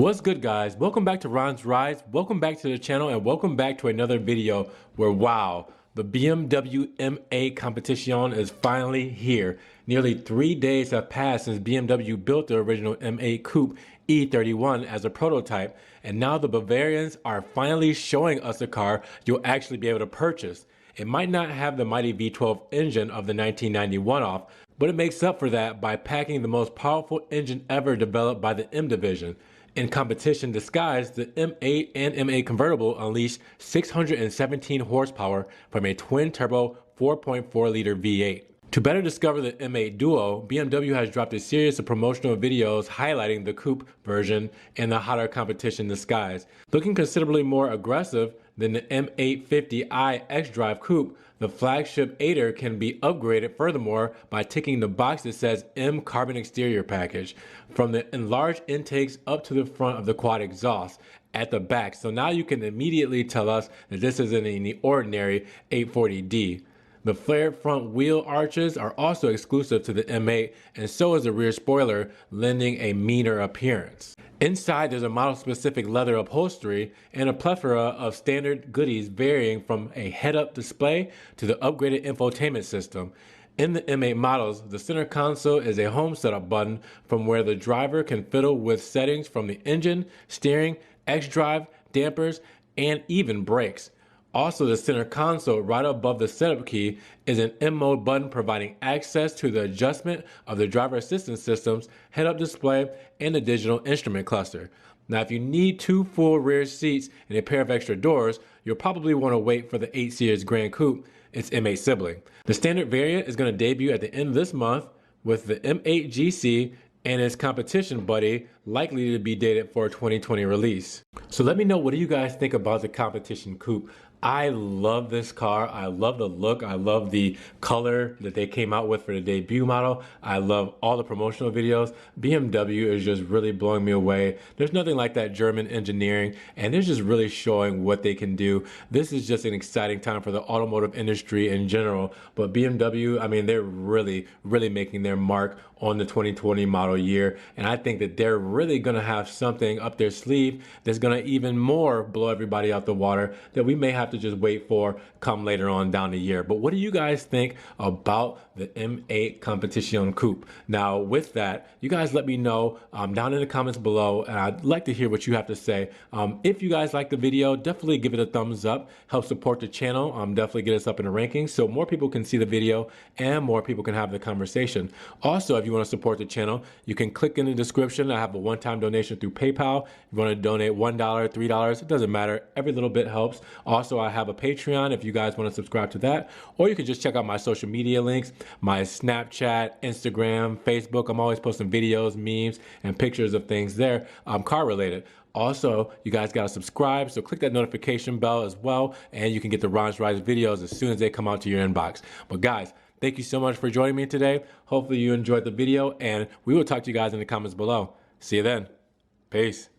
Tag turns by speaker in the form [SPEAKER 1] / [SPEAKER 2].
[SPEAKER 1] What's good, guys? Welcome back to Ron's Rides. Welcome back to the channel and welcome back to another video where, wow, the BMW M8 competition is finally here. Nearly 3 days have passed since BMW built the original M8 Coupe E31 as a prototype, and now the Bavarians are finally showing us a car you'll actually be able to purchase. It might not have the mighty V12 engine of the 1991 off, but it makes up for that by packing the most powerful engine ever developed by the M division. In competition disguise, the M8 and M8 convertible unleashed 617 horsepower from a twin-turbo 4.4-liter V8. To better discover the M8 Duo, BMW has dropped a series of promotional videos highlighting the coupe version and the hotter competition disguise. Looking considerably more aggressive than the M850i xDrive Coupe, the flagship 8er can be upgraded furthermore by ticking the box that says M Carbon Exterior Package, from the enlarged intakes up to the front of the quad exhaust at the back. So now you can immediately tell us that this isn't any ordinary 840D. The flared front wheel arches are also exclusive to the M8, and so is the rear spoiler, lending a meaner appearance. Inside, there's a model-specific leather upholstery and a plethora of standard goodies varying from a head-up display to the upgraded infotainment system. In the M8 models, the center console is a home setup button from where the driver can fiddle with settings from the engine, steering, xDrive, dampers, and even brakes. Also, the center console right above the setup key is an M-Mode button providing access to the adjustment of the driver assistance systems, head-up display, and the digital instrument cluster. Now, if you need 2 full rear seats and a pair of extra doors, you'll probably want to wait for the 8 Series Grand Coupe, its M8 sibling. The standard variant is going to debut at the end of this month, with the M8 GC and its competition buddy likely to be dated for a 2020 release. So let me know, what do you guys think about the competition coupe? I love this car. I love the look. I love the color that they came out with for the debut model. I love all the promotional videos. BMW is just really blowing me away. There's nothing like that German engineering, and they're just really showing what they can do. This is just an exciting time for the automotive industry in general, but BMW, I mean, they're really making their mark on the 2020 model year, and I think that they're really gonna have something up their sleeve that's gonna even more blow everybody out the water that we may have to just wait for come later on down the year. But what do you guys think about the M8 Competition Coupe? Now, with that, you guys let me know down in the comments below, and I'd like to hear what you have to say. If you guys like the video, definitely give it a thumbs up. Help support the channel. Definitely get us up in the rankings so more people can see the video and more people can have the conversation. Also, if you want to support the channel, you can click in the description. I have a one-time donation through PayPal. If you want to donate $1, $3, it doesn't matter. Every little bit helps. Also, I have a Patreon if you guys want to subscribe to that, or you can just check out my social media links, my Snapchat, Instagram, Facebook. I'm always posting videos, memes, and pictures of things there, car related. Also, you guys got to subscribe, so click that notification bell as well, and you can get the Ron's Rides videos as soon as they come out to your inbox. But guys, thank you so much for joining me today. Hopefully you enjoyed the video, and we will talk to you guys in the comments below. See you then. Peace.